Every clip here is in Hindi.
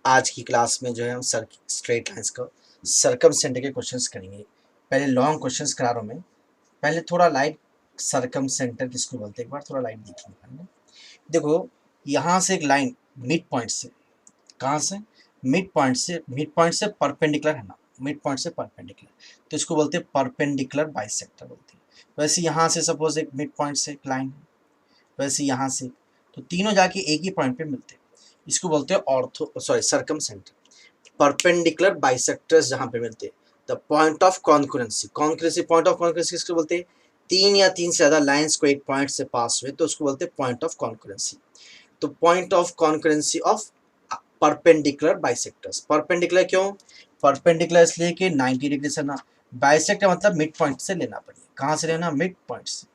आज की क्लास में जो है हम स्ट्रेट लाइंस का सरकमसेंटर के क्वेश्चंस करेंगे। पहले लॉन्ग क्वेश्चंस करा रहा हूँ मैं, पहले थोड़ा लाइट सरकमसेंटर किसको बोलते हैं एक बार थोड़ा लाइट देखेंगे। देखो यहाँ से एक लाइन मिड पॉइंट से, कहाँ से, मिड पॉइंट से परपेंडिकुलर है ना, मिड पॉइंट से परपेंडिकुलर, तो इसको बोलते हैं परपेंडिकुलर बाइसेक्टर बोलते हैं। वैसे यहाँ से सपोज एक मिड पॉइंट से एक लाइन है, वैसे यहाँ से, तो तीनों जाके एक ही पॉइंट पे मिलते हैं, इसको बोलते हैं ऑर्थो सॉरी सरकमसेंटर। परपेंडिकुलर बाइसेक्टर्स जहाँ पे मिलते हैं, the point of concurrency, point of concurrency किसको बोलते हैं, तीन या तीन से ज्यादा लाइंस को एक पॉइंट से पास हुए तो उसको बोलते हैं पॉइंट ऑफ कॉन्करेंसी। तो point of concurrency of perpendicular bisectors. Perpendicular क्यों, परपेंडिकुलर इसलिए कि 90 डिग्री से ना, बाइसेक्टर मतलब मिड पॉइंट से लेना पड़ेगा, कहाँ से लेना, मिड पॉइंट से।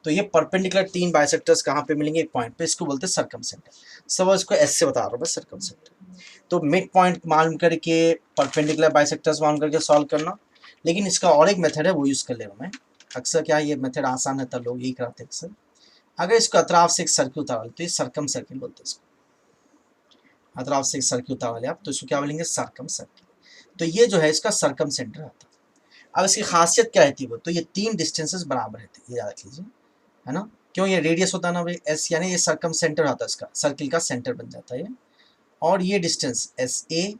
तो ये परपेंडिकुलर तीन बाइसेक्टर्स कहाँ पे मिलेंगे, एक पॉइंट पे, इसको बोलते हैं सरकमसेंटर। सब इसको एस से बता रहा हूँ बस, सरकमसेंटर। तो मिड पॉइंट मालूम करके परपेंडिकुलर बाइसेक्टर्स मालूम करके सॉल्व करना। लेकिन इसका और एक मेथड है वो यूज कर ले रहा हूँ मैं। अक्सर क्या ये मेथड आसान है, तब लोग यही कराते हैं अक्सर। अगर इसको अतराफ से एक सर्किल उतार तो ये सरकम सर्किल बोलते हैं इसको। अतराफ से एक सर्किल उतार ले आप तो इसको क्या बोलेंगे, सरकम सर्किल। तो ये जो है इसका सरकम सेंटर आता है। अब इसकी खासियत क्या रहती है वो, तो ये तीन डिस्टेंसेस बराबर रहते हैं, ये याद रख लीजिए, है ना। क्यों, ये रेडियस होता है ना भाई एस, यानी ये सरकम सेंटर आता है, इसका सर्किल का सेंटर बन जाता है ये। और ये distance S A,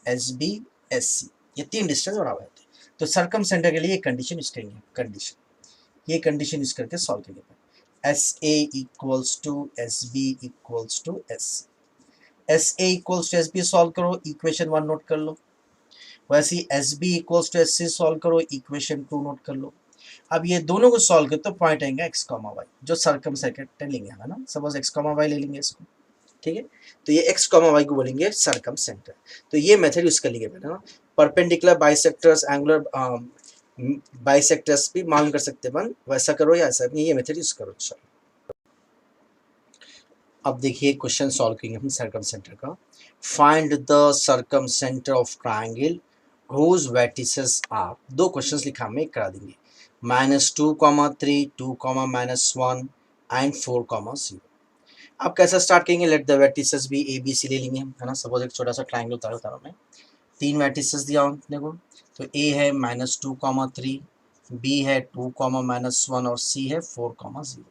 S B, S C, ये तीन डिस्टेंस बराबर रहते हैं। तो सरकम सेंटर के लिए ये कंडीशन यूज करेंगे, ये कंडीशन यूज करके सॉल्व करेंगे। S A equals to S B equals to S C. S A equals to S B solve करो, इक्वेशन 1 नोट कर लो। वैसे ही S B equals to S C solve करो, इक्वेशन 2 नोट कर लो। अब ये दोनों को सॉल्व करते तो पॉइंट आएगा एक्स कॉमा वाई, जो सरकम सेंटर लेंगे, है ना। सपोज एक्स कॉमा वाई ले लेंगे इसको, ठीक है। तो ये एक्स कॉमा वाई को बोलेंगे सरकम सेंटर। तो ये मेथड यूज कर लेंगे पहले ना। परपेंडिकुलर बाइसेक्टर्स, एंगुलर बाइसेक्टर्स भी मालूम कर सकते हैं, वैसा करो या ऐसा, ये मेथड यूज करो। चलो अब देखिए क्वेश्चन सॉल्व करेंगे हम सरकम सेंटर का। Find the circumcentre of triangle whose vertices are, दो क्वेश्चंस लिखा हमें करा देंगे, -2,3, 2,-1 एंड 4,0। अब कैसा स्टार्ट करेंगे, लेट द वर्टिसेस भी ए बी सी ले लेंगे हम, है ना। सपोज एक छोटा सा ट्राइंगल उतारा मैं, तीन वर्टिसेस दिया अपने को। तो ए है -2,3, बी है 2,-1 और सी है 4,0।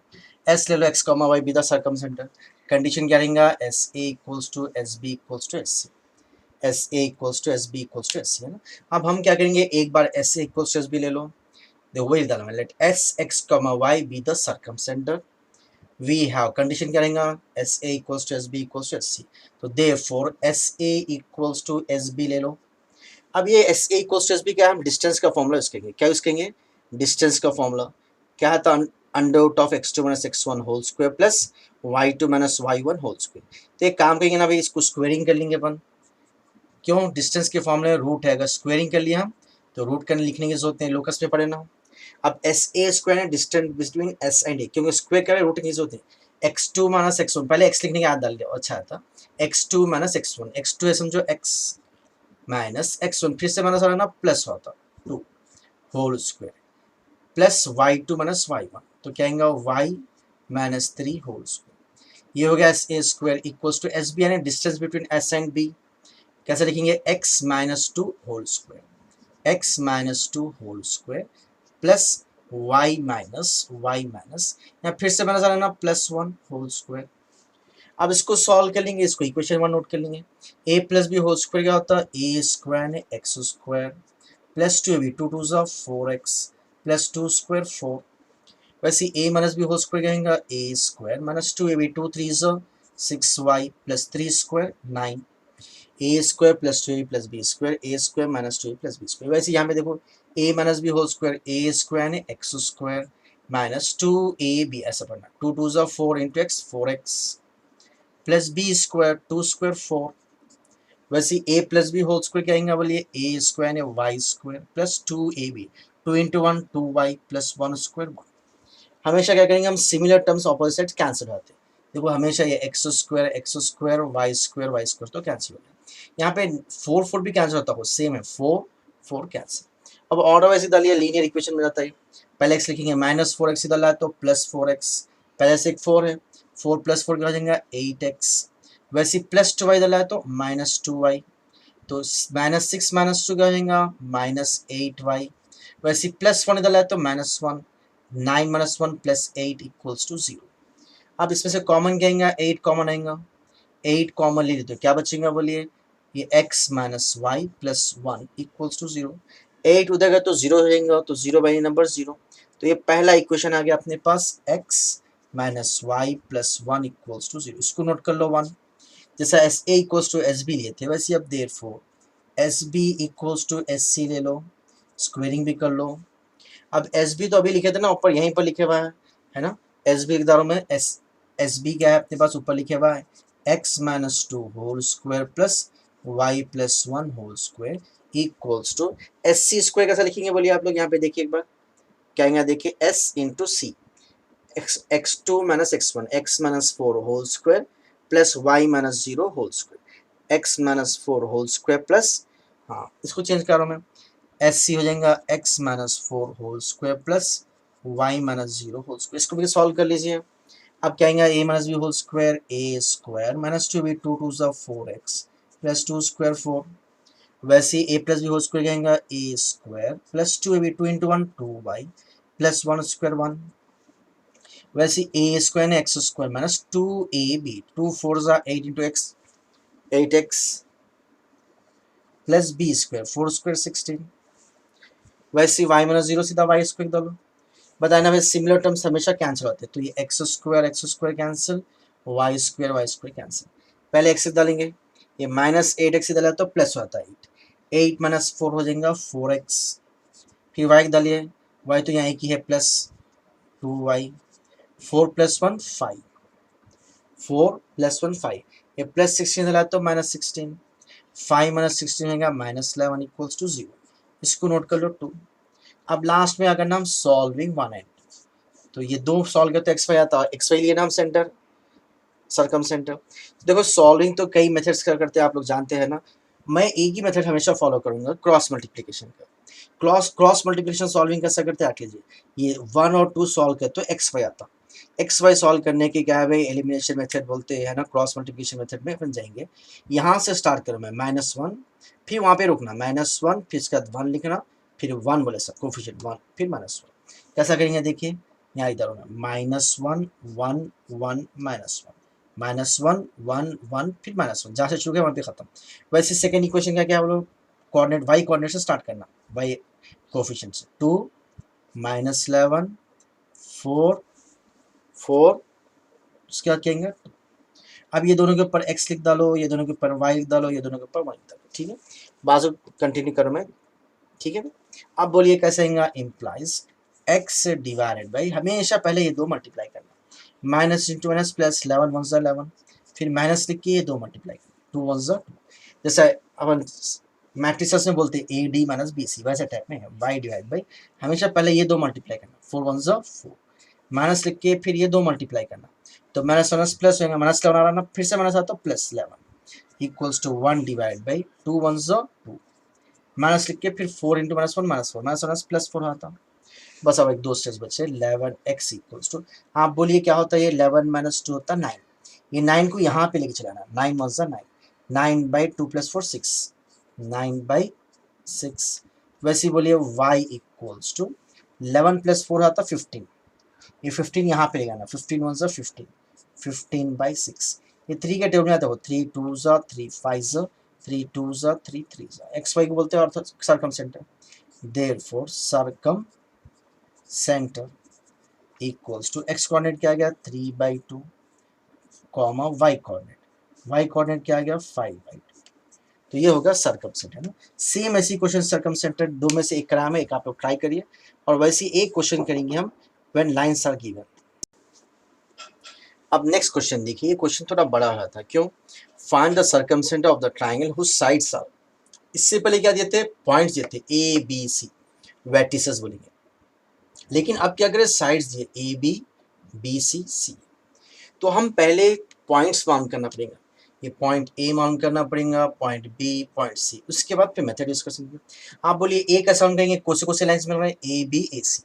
एस ले लो, x comma y be the circumcentre. Condition क्या रहेगा, S A equals to S B equals to S C, S A equals to S B equals to S C, है ना। अब हम क्या करेंगे, एक बार S A equals to S B ले लो, देखो वही डाला मैं, let S x comma y be the circumcentre. We have condition क्या रहेगा, S A equals to S B equals to S C. तो therefore S A equals to S B ले लो। अब ये S A equals to S B क्या है, हम डिस्टेंस का फॉर्मूला यूज करेंगे। क्या यूज करेंगे, डिस्टेंस का फॉर्मूला क्या है, तो under root of x2 minus x1 whole square plus y2 minus y1 whole square. तो एक काम करेंगे ना भाई, इसको स्क्वेयरिंग कर लेंगे अपन। क्यों, डिस्टेंस के फॉर्मूले में रूट है, अगर स्क्वेयरिंग कर लिया हम तो रूट करने लिखने की जरूरत नहीं, लोकस पे पड़े ना। अब एस ए स्क्वायर है डिस्टेंस बिटवीन एस एंड ए, क्योंकि स्क्वायर करे रूट की जरूरत है। x2 माइनस x1, पहले x लिखने के याद डाल दिया, अच्छा था। x2 माइनस x1, x2 है समझो x माइनस x1, फिर से माइनस आ रहा ना, प्लस होता 2 whole square plus y2 minus y1, तो क्या आएगा y माइनस 3 होल स्क्वायर। ये हो गया S A square equals to S B, यानी distance between S and B. कैसे लिखेंगे, x minus 2 whole square, x minus 2 whole square plus y minus यहाँ फिर से माइनस आ रहा है ना, +1 होल स्क्वायर। अब इसको सॉल्व कर लेंगे, इसको इक्वेशन 1 नोट कर लेंगे। a plus B whole square क्या होता है, ए स्क्वायर ने एक्स स्क्वायर प्लस 2ab, 2 2 जा 4x प्लस 2 स्क्वायर 4। वैसे a minus B whole square कहेंगे ए स्क्वायर माइनस 2ab, 2 3 जा 6y plus 3 square 9। A square plus 2ab plus B square, A square minus 2ab plus B square. वैसे यहाँ पे देखो a minus B whole square, A square ने एक्स स्क्वायर माइनस 2ab, ऐसा पढ़ना, 2 2 जा 4 into x 4x plus B square 2 square 4। वैसे a plus B whole square क्या आएगा, बोलिए ए स्क्वायर ने Y square plus 2ab, 2 into 1 2y plus 1 square 1। हमेशा क्या करेंगे हम, सिमिलर टर्म्स ऑपोजिट कैंसिल होते हैं। देखो हमेशा ये एक्स स्क्वायर वाई स्क्वायर तो कैंसिल हो गया। यहाँ पे 4 4 भी कैंसिल होता है, सेम है 4 4 कैंसिल। अब ऑर्डर वैसे डालिए, लीनियर इक्वेशन में जाता है। पहले एक्स लिखेंगे -4x डाला है तो +4x, पहले से एक 4 है, 4 + 4 क्या हो जाएगा 8x वैसे प्लस 2y डाला है तो माइनस 2y, तो माइनस 6 माइनस 2 क्या हो जाएगा माइनस 8y। वैसे प्लस 1 डाला है तो minus 1, 9 minus 1 plus 8 equals to 0। अब इसमें से कॉमन क्या आएगा, 8 कॉमन आएगा, 8 कॉमन ले लेते हो क्या बचेगा बोलिए, ये x minus Y plus 1 equals to 0। 8 उधर गया तो 0 हो जाएगा, तो 0 बाई नंबर 0। तो ये पहला इक्वेशन आ गया अपने पास, x minus Y plus 1 equals to 0। इसको नोट कर लो 1। जैसा S A equals to S B लिए थे वैसे अब therefore S B equals to S C ले लो, स्क्वेयरिंग भी कर लो। अब एस बी तो अभी लिखे थे ना ऊपर, यहीं पर लिखे हुआ है ना, एस बी इकदारों में एस बी क्या है अपने पास ऊपर लिखे हुआ है, X minus 2 whole square plus Y plus 1 whole square equals to S C square. कैसा लिखेंगे बोलिए आप लोग, यहाँ पे देखिए एक बार क्या आएगा, देखिए S into C, X two minus X one, X minus 4 whole square plus Y minus 0 whole square, X minus 4 whole square plus, हाँ इसको चेंज कर रहा हूँ मैं, एस सी हो जाएगा x minus 4 whole square plus Y minus 0 whole square. इसको भी सॉल्व कर लीजिए। अब क्या आएगा, A minus B whole square, A square minus 2 B, 2 two ज़ा 4x प्लस 2 स्क्वायर 4। वैसे A plus B whole square क्या आएगा, A square plus 2 A B, 2 into 1 2y plus 1 square 1। वैसे ए स्क्वायर ने एक्स स्क्वायर माइनस 2ab, 2 4 ज़ा 8 into X, 8x plus B square 4 square 16। वैसे y माइनस 0 सीधा y स्क्वायर डालो। बताना भाई सिमिलर टर्म्स हमेशा कैंसिल होते हैं, तो ये X square cancel, Y square cancel. पहले एक्स डालेंगे, ये माइनस 8x डाला तो प्लस होता है 8, 8 माइनस 4 हो जाएगा 4x। फिर वाई डालिए, वाई तो यहाँ एक ही है प्लस 2y, 4 प्लस 1 5, 4 प्लस 1 5, ये प्लस 16 डाला तो माइनस 16, 5 माइनस 16 होगा माइनस 11 इक्वल्स टू 0। इसको नोट कर लो 2। अब लास्ट में अगर नाम सॉल्विंग 1 एंड, तो ये दो सॉल्व करते एक्स वाई आता है, एक्स वाई लिए ना हम सेंटर सरकम सेंटर। देखो सॉल्विंग तो कई मेथड्स का करते हैं आप लोग जानते हैं ना, मैं एक ही मेथड हमेशा फॉलो करूंगा, क्रॉस मल्टीप्लिकेशन का। क्रॉस मल्टीप्लिकेशन सॉल्विंग कैसा करते हैं, आठ लीजिए, ये 1 और 2 सॉल्व करते तो एक्स वाई आता, एक्स वाई सॉल्व करने की क्या है भाई, एलिमिनेशन मेथड बोलते हैं ना, क्रॉस मल्टीप्लिकेशन मेथड में अपन जाएंगे। यहाँ से स्टार्ट करो मैं -1, फिर वहाँ पे रुकना -1, फिर इसके बाद 1 लिखना, फिर 1 बोले सर कोफिशिएंट 1, फिर -1। कैसा करेंगे देखिए, यहाँ इधर होना -1 1 1 -1, -1 1 1 फिर -1, जहाँ से शुरू है वहाँ पे खत्म। वैसे सेकेंड इक्वेशन का क्या बोलो, कोऑर्डिनेट वाई कोऑर्डिनेट से स्टार्ट करना, वाई कोफिशिएंट से 2 -11 4 4, उसके बाद क्या आएंगे। अब ये दोनों के ऊपर x लिख डालो, ये दोनों के ऊपर y लिख डालो, ये दोनों के ऊपर 1 लिख डालो, ठीक है। बाजू कंटिन्यू करो मैं, ठीक है। अब बोलिए कैसे आएगा, इम्प्लाइज x डिवाइडेड बाई, हमेशा पहले ये दो मल्टीप्लाई करना, माइनस इंटू माइनस प्लस 11 1 ज़ा 11, फिर माइनस लिख के ये दो मल्टीप्लाई करना, 2 1 ज़ा 2। जैसा अपन मैट्रिसेस में बोलते हैं A D minus B C, वैसे टाइप में है, y डिवाइड बाई, हमेशा पहले ये दो मल्टीप्लाई करना, 4 1 ज़ा 4, माइनस लिख के फिर ये दो मल्टीप्लाई करना, तो माइनस माइनस प्लस होगा, माइनस 11 आ रहा ना, फिर से माइनस आता plus 11 equals to 1 divide by 2 1 ज़ा 2, माइनस लिख के फिर 4 इंटू -1 -4, माइनस माइनस प्लस 4 आता। बस अब एक दो स्टेप्स बचे, 11x इक्वल्स टू, आप बोलिए क्या होता है, ये 11 माइनस 2 होता है 9, ये 9 को यहाँ पे लेके चलाना, 9 1 ज़ा 9, 9 बाई 2 प्लस 4 6, 9 बाई 6। वैसे बोलिए y इक्वल्स टू 11 प्लस 4 आता 15, ये 15 यहाँ पे लेगा ना, 15 1 ज़ा 15, 15 बाई 6, ये 3 के टेबल में आता है, 3 2 ज़ा 3 5 ज़ा 3 2 ज़ा 3 3 ज़ा, एक्स वाई को बोलते हैं और circumcentre. Therefore circumcentre equals to, x coordinate क्या आ गया 3/2 कॉमा वाई कोऑर्डिनेट क्या आ गया 5/2, तो ये होगा सरकम सेंटर ना। सेम ऐसी क्वेश्चन सरकम सेंटर दो में से एक कराया है, एक आप लोग ट्राई करिए, और वैसे एक क्वेश्चन करेंगे हम व्हेन लाइंस आर गिवन। अब नेक्स्ट क्वेश्चन देखिए, ये क्वेश्चन थोड़ा बड़ा रहा था, क्यों, find the circumcentre of the triangle whose sides are, इससे पहले क्या देते, पॉइंट्स देते ए बी सी, वेर्टिसेस बोलेंगे, लेकिन अब क्या करें, साइड्स दिए ए बी बी सी सी, तो हम पहले पॉइंट्स मालूम करना पड़ेगा, ये पॉइंट ए मालूम करना पड़ेगा, पॉइंट बी, पॉइंट सी, उसके बाद फिर मेथड यूज कर सकते। आप बोलिए ए का साउंड करेंगे, कौन से लाइंस मिल रहे हैं, A B A C,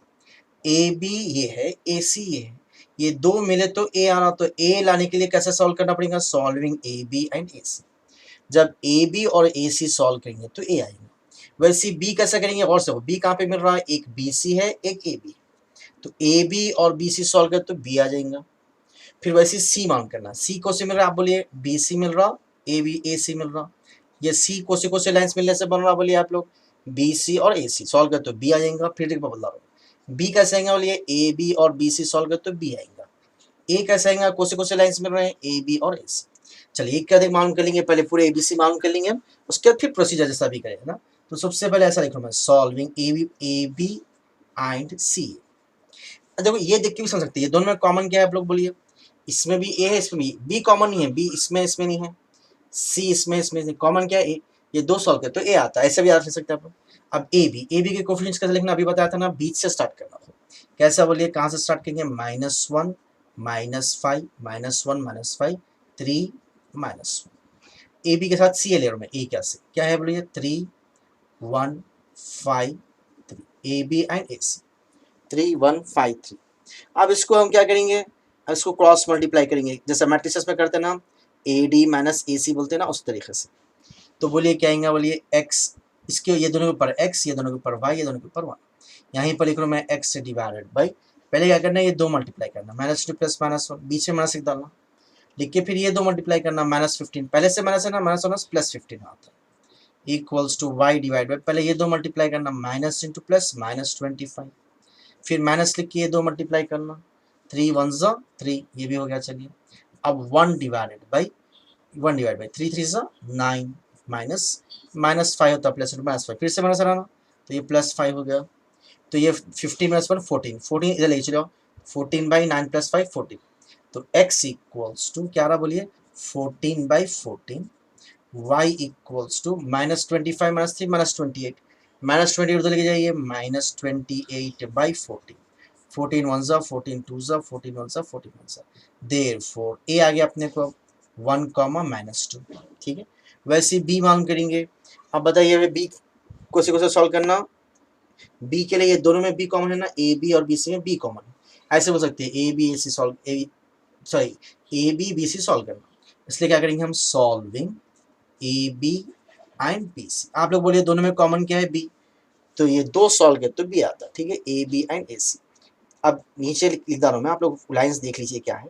A B ये है, ए सी ये है, ये दो मिले तो ए आना, तो ए लाने के लिए कैसे सॉल्व करना पड़ेगा, सॉल्विंग ए बी एंड ए सी। जब ए बी और ए सी सॉल्व करेंगे तो ए आएंगे। वैसे बी कैसे करेंगे, और से बी कहाँ पे मिल रहा है, एक बी सी है एक ए बी, तो ए बी और बी सी सॉल्व कर तो बी आ जाएगा। फिर वैसे सी मान करना, सी को से मिल रहा है, आप बोलिए बी सी मिल रहा, ए बी ए सी मिल रहा, ये सी को से लाइन्स मिलने से बन रहा, बोलिए आप लोग बी सी और ए सी सॉल्व कर तो बी आ जाएगा। फिर बदला बी कैसे आएंगे, बोलिए ए बी और बी सी सॉल्व कर तो बी आएगा। ए कैसे आएगा, को से लाइन्स मिल रहे हैं ए बी और ए सी। चलिए एक क्या देख मालूम कर लेंगे, पहले पूरे एबीसी मालूम कर लेंगे, उसके बाद फिर प्रोसीजर जैसा भी करेंगे ना। तो सबसे पहले ऐसा लिख रहा हूँ मैं, सॉल्विंग ए बी एंड सी। देखो ये देख के भी समझ सकते हैं, ये दोनों में कॉमन क्या है आप लोग बोलिए, इसमें भी ए है इसमें भी, बी कॉमन नहीं है, बी इसमें नहीं है, सी इसमें कॉमन क्या है ए, ये दो सॉल्व करते तो ए आता है, ऐसे भी याद रख सकते हैं आप लोग। अब ए बी के कोफिशिएंट्स कैसे लिखना, अभी बताया था ना, बीच से स्टार्ट करना। कैसा बोलिए, कहाँ से स्टार्ट करेंगे, -1 -5 -1 -5 3 -1। ए बी के साथ सी ले रहा हूँ मैं, ए क्या है बोलिए 3 1 5 3, ए बी एंड ए सी 3 1 5 3। अब इसको हम क्या करेंगे, इसको क्रॉस मल्टीप्लाई करेंगे, जैसे मैट्रिसेस में करते हैं ना, ए डी माइनस ए सी बोलते हैं ना, उस तरीके से। तो बोलिए क्या आएगा, बोलिए एक्स, इसके ये दोनों के ऊपर एक्स, ये दोनों के ऊपर वाई, ये दोनों के ऊपर वन। यहीं पर लिख रहा हूँ मैं एक्स से डिवाइडेड बाई, पहले क्या करना है, ये दो मल्टीप्लाई करना, -2 + -1, बीच में माइनस डालना, लिख के फिर ये दो मल्टीप्लाई करना, -15, पहले से माइनस है ना, माइनस +15 आता है, equals to Y divide by, पहले ये दो मल्टीप्लाई करना, माइनस इंटू प्लस -25, फिर माइनस लिख के ये दो मल्टीप्लाई करना, 3 1 ज़ा 3, ये भी हो गया। चलिए अब 1 डिवाइड बाई 3 3 ज़ा 9, -5 होता है, प्लस -5, फिर से माइनस आना, तो ये +5 हो गया। तो ये 15 - 1 14 इधर ले चलो, 14/9 + 5 14, तो x इक्वल्स टू क्या रहा बोलिए 14/14, y इक्वल्स टू -25 - 3 -28, -28 उधर लेके जाइए, -28/14, 14 1 ज़ा 14 2 ज़ा 14 1 ज़ा 14 1 ज़ा, देयरफॉर a आ गया अपने को 1, -2। ठीक है, वैसे b मालूम करेंगे। अब बताइए b को से सॉल्व करना, b के लिए ये दोनों में b कॉमन है ना, ए बी और बी सी में b कॉमन है, ऐसे बोल सकते हैं A B A C solve, sorry A B B C solve करना, इसलिए क्या करेंगे हम, solving A B and B C. आप लोग बोलिए दोनों में कॉमन क्या है, बी, तो ये दो सॉल्व कर तो बी आता है। ठीक है, ए बी एंड ए सी। अब नीचे लिखता रहा हूँ मैं, आप लोग लाइन्स देख लीजिए क्या है,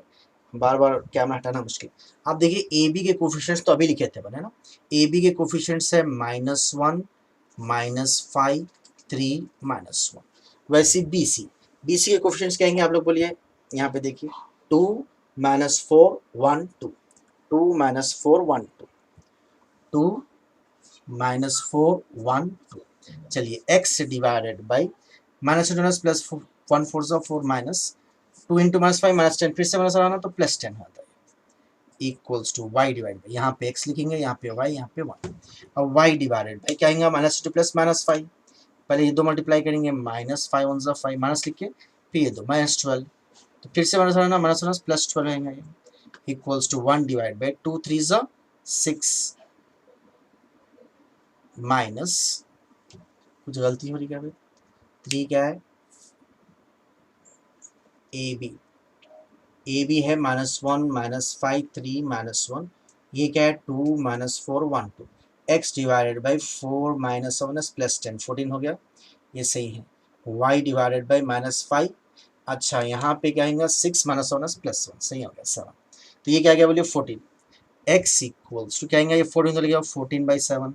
बार बार कैमरा हटाना मुश्किल। आप देखिए ए बी के कोफिशिएंट्स तो अभी लिखे थे बने ना, ए बी के कोफिशिएंट्स है -1 -5 3 -1। वैसे बी सी के कोफिशिएंट्स क्या आएंगे आप लोग बोलिए, यहाँ पे देखिए 2 -4 1 2, 2 -4 1 2, 2 -4 1 2। चलिए x डिवाइडेड बाई -2 प्लस 1 4 ज़ा 4 -2 इंटू -5 -10, फिर से माइनस आना तो +10 आता है, equals to y divide by, यहाँ पे x लिखेंगे, यहाँ पे y, यहाँ पे 1। अब y डिवाइडेड बाई क्या आएगा, -2 प्लस -5, पहले ये दो मल्टीप्लाई करेंगे, -5 1 ज़ा 5, माइनस लिख के फिर ये दो -12, तो फिर से माइनस आना, +12 आएगा, ये इक्वल्स टू 1 डिवाइड बाई 2 3 ज़ा 6 माइनस, कुछ गलती हो रही क्या, 3 क्या है, ए बी है -1 -5 3 -1, ये क्या है 2 -4 1 2, x डिवाइडेड बाई 4 -7 +10 14 हो गया, ये सही है। y डिवाइडेड बाई -5, अच्छा यहाँ पे क्या आएगा 6 -7 +1, सही हो गया 7, तो ये क्या गया बोलिए 14। x इक्वल्स टू क्या आएगा, ये 14 तो लिखा 14/7,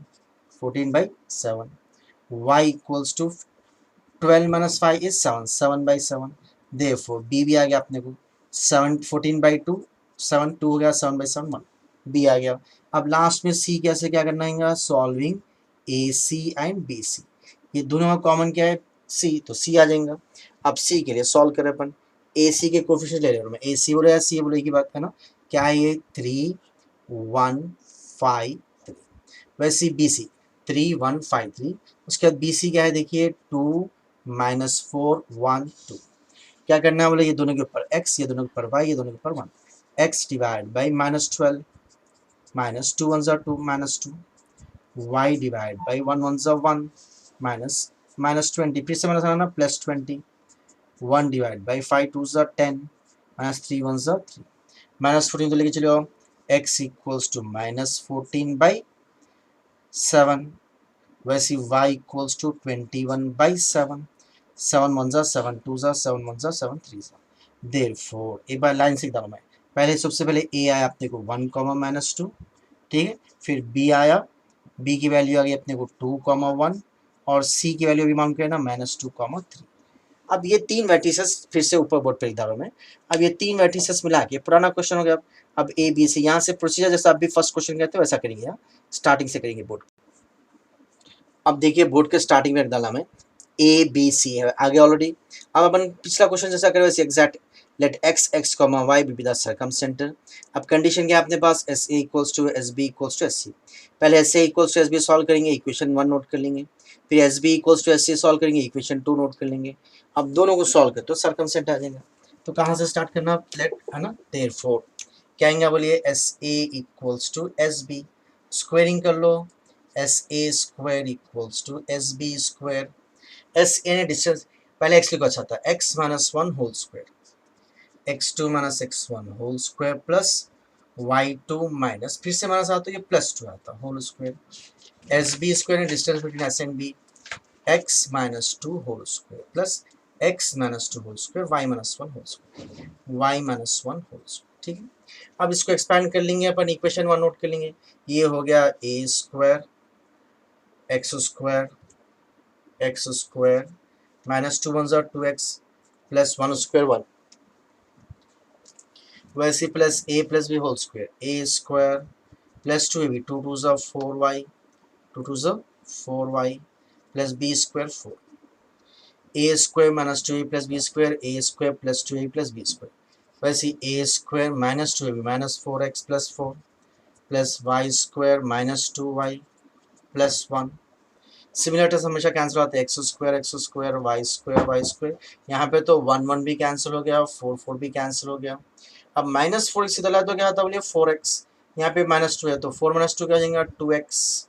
14/7, y equals to 12 - 5 is 7, 7/7, therefore b भी आ गया अपने को 7 14/2, 7 2 हो गया, 7/7 1, b आ गया। अब लास्ट में c कैसे क्या करना है, solving A C and B C, ये दोनों का कॉमन क्या है c, तो c आ जाएगा। अब c के लिए सॉल्व करें अपन, ए सी के कोफिशिएंट ले रहा हूँ मैं, ए सी बोले या सी बोले की बात है ना, क्या है ये 3 1 5 3, वैसे बी सी 3 1 5 3, उसके बाद बी सी क्या है देखिए 2 -4 1 2, क्या करना है बोले ये दोनों के ऊपर x, ये दोनों के ऊपर y, ये दोनों के ऊपर 1, x डिवाइड बाई -12 -2 1 ज़ा 2 -2, y डिवाइड बाई 1 1 ज़ा 1 -20, फिर से माइनस आना +20, 1 डिवाइड बाई 5 2 ज़ा 10, -3 -14 तो लेके चलो x इक्वल्स टू -14/7, वैसे y इक्वल्स टू 21/7, 7 2 7 1 7 3। देयरफॉर एक बार लाइन से मैं पहले सबसे पहले a आया अपने को 1 -2, ठीक है, फिर b आया, b की वैल्यू आ गई अपने को 2 1 और c की वैल्यू भी मान के ना -2 3। अब ये तीन वेटिसेस फिर से ऊपर बोर्ड पे लिख रहा हूं मैं। अब ये तीन वेटिसेस मिला के पुराना क्वेश्चन हो गया। अब ए बी सी यहाँ से प्रोसीजर जैसा आप भी फर्स्ट क्वेश्चन कहते हो वैसा करेंगे, यहाँ स्टार्टिंग से करेंगे बोर्ड। अब देखिए बोर्ड के स्टार्टिंग में डाला मैं ए बी सी है आगे ऑलरेडी। अब अपन पिछला क्वेश्चन जैसा करें वैसे exact let x x comma y be the circumcentre. अब कंडीशन क्या है अपने पास, S A equals to S B equals to S C. पहले S A equals to S B solve करेंगे, इक्वेशन 1 नोट कर लेंगे, फिर S B equals to S C solve करेंगे, इक्वेशन 2 नोट कर लेंगे। अब दोनों को सॉल्व कर तो सर्कम सेंटर आ जाएगा। तो कहाँ से स्टार्ट करना, लेट है ना, देयरफॉर क्या आएगा बोलिए, S A equals to S B, squaring कर लो, S A square equals to S B square. S A ने डिस्टेंस पहले एक्स लिखो, अच्छा था x -1 whole square, x2 - x1 whole square plus y2 minus फिर से माइनस आता तो ये +2 आता whole square. S B square ने distance between S and B, x -2 whole square plus x -2 whole square y -1 whole square, y -1 whole square, ठीक है। अब इसको एक्सपैंड कर लेंगे अपन, इक्वेशन 1 नोट कर लेंगे, ये हो गया a square x square -2 1 2x plus 1 square 1, वैसे plus a plus B whole square, a square plus 2ab 2 2 4y 2 2 4y plus b square 4, a square -2a plus b square, a square plus 2a plus b square, वैसे a square -2ab -4x plus 4 plus y square -2y plus 1। Similar terms हमेशा कैंसिल होते हैं, एक्स स्क्वायर वाई स्क्वायर, यहाँ पे तो 1 1 भी कैंसिल हो गया, 4 4 भी कैंसिल हो गया। अब -4 इसी तरह तो क्या था बोलिए 4x, यहाँ पे -2 है तो 4 -2 क्या हो जाएगा 2x,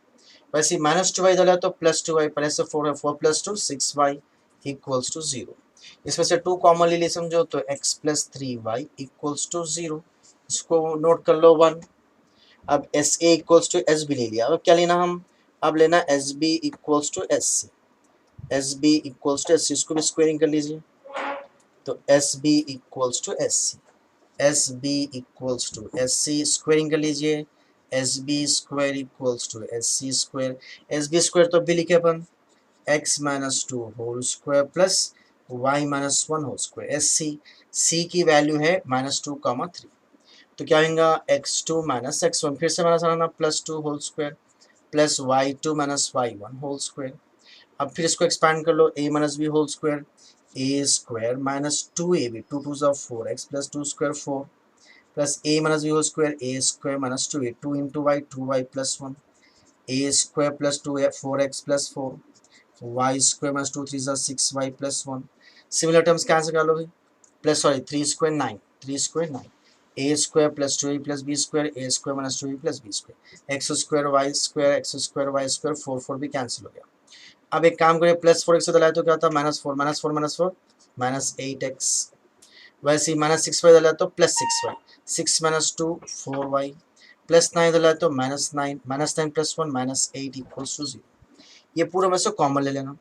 वैसे -2y डाला तो +2y, पहले से 4 है 4 + 2 6y इक्वल्स टू 0। इसमें से 2 कॉमन ले लिए समझो तो x + 3y इक्वल्स टू 0, इसको नोट कर लो 1। अब S A equals to S B ले लिया, अब क्या लेना हम, अब लेना S B equals to S C, S B equals to S C, इसको भी स्क्वायरिंग कर लीजिए, तो S B equals to S C, S B equals to S C squaring कर लीजिए, S B square equals to S C square, S B square तो भी लिखे अपन x -2 whole square plus y -1 whole square, S C, C की वैल्यू है -2 3, तो क्या होगा x2 - x1 फिर से माइनस आना +2 whole square plus y2 - y1 whole square. अब फिर इसको एक्सपैंड कर लो, a - b whole square, a square -2ab 2 2 4x plus 2 square 4 plus a - b whole square, a square -2a 2 into y 2y plus 1, a square plus 2 4x plus 4, y square -2 3 6y plus 1। Similar terms cancel कर लो भाई, plus sorry 3 square 9, 3 square 9, A square plus 2a plus B square, A square -2a plus B square, x square y square 4 4 भी कैंसिल हो गया। अब एक काम करिए, +4 से दलाए तो क्या होता है -4 -4 -8x, वैसे ही -6y दलाए तो +6y, 6 - 2 4y प्लस 9 दलाए तो -9 -9 + 1 -8 इक्वल्स टू 0। ये पूरा में से कॉमन ले लेना,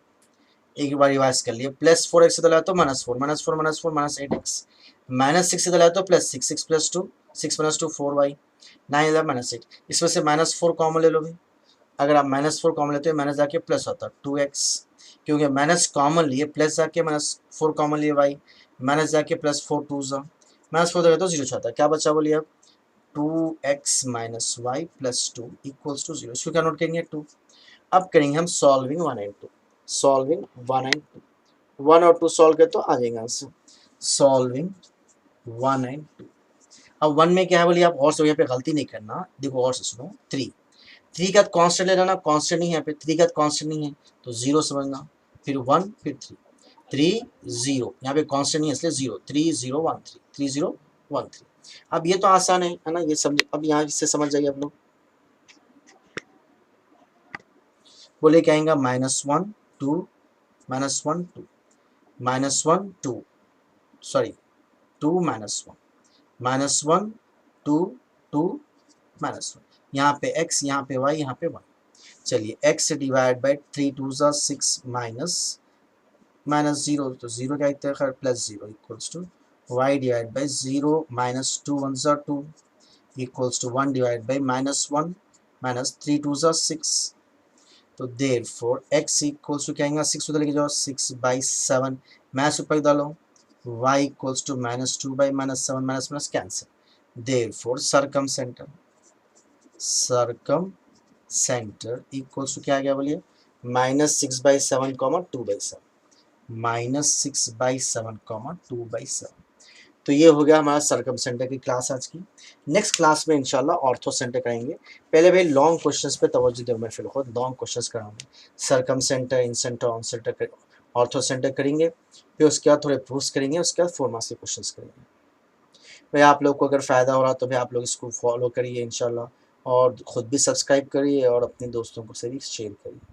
एक बार रिवाइज कर लिए, +4x से दलाए तो -4 -4 -8x, -6 से दलाए तो +6 6 + 2 6 - 2 4y 9 -8, इसमें से -4 कॉमन ले लो भाई, अगर आप -4 कॉमन लेते हो माइनस जाके प्लस होता 2x, क्योंकि माइनस कॉमन लिए प्लस जाके -4 कॉमन लिए y माइनस जाके +4 2 जा -4 देगा तो 0 चाहता, क्या बचा बोलिए अब 2x - y + 2 इक्वल्स टू 0, इसको क्या नोट करेंगे 2। अब करेंगे हम सॉल्विंग 1 एंड 2, सॉल्विंग 1 एंड 2, 1 और 2 सॉल्व कर तो आ जाएगा आंसर, सॉल्विंग 1 एंड 2। अब 1 में क्या है बोलिए आप, और से यहाँ पे गलती नहीं करना, देखो और से सुनो 3 का कांस्टेंट ले लेना, कांस्टेंट नहीं है यहाँ पे, 3 का कांस्टेंट नहीं है तो 0 समझना, फिर 1 फिर 3 0, यहाँ पे कांस्टेंट नहीं है इसलिए 0 3 0 1 3 3 0 1 3। अब ये तो आसान है ना, ये समझ, अब यहाँ से समझ जाइए आप लोग, बोले क्या आएगा -1 2 -1 2 -1 2 सॉरी 2 -1 -1 2 2 -1, यहाँ पे x, यहाँ पे y, यहाँ पे 1। चलिए x डिवाइड बाई 3 2 ज़ा 6 माइनस 0, तो 0 क्या इतना खैर plus 0 equals to y divide by 0 -2 1 ज़ा 2 इक्वल्स टू 1 डिवाइड बाई -1 -3 2 ज़ा 6। तो देयरफॉर x इक्वल्स टू क्या आएगा, 6 उधर लेके जाओ, 6/7 मैथ्स ऊपर डालो, y equals to -2 by -7 minus cancel. Therefore circumcentre equals to क्या आ गया बोलिए, -6/7 2/7, -6/7 2/7। तो ये हो गया हमारा सरकम सेंटर की क्लास आज की। नेक्स्ट क्लास में इंशाल्लाह ऑर्थो सेंटर करेंगे। पहले भाई लॉन्ग क्वेश्चंस पे तवज्जो दो, मैं फिर खुद लॉन्ग क्वेश्चंस कराऊंगा। Circumcentre, incentre, on centre, orthocentre करेंगे, फिर उसके बाद थोड़े प्रूफ्स करेंगे, उसके बाद 4 मार्क्स के क्वेश्चंस करेंगे। भाई आप लोग को अगर फ़ायदा हो रहा तो भाई आप लोग इसको फॉलो करिए इंशाल्लाह, और ख़ुद भी सब्सक्राइब करिए और अपने दोस्तों को से भी शेयर करिए।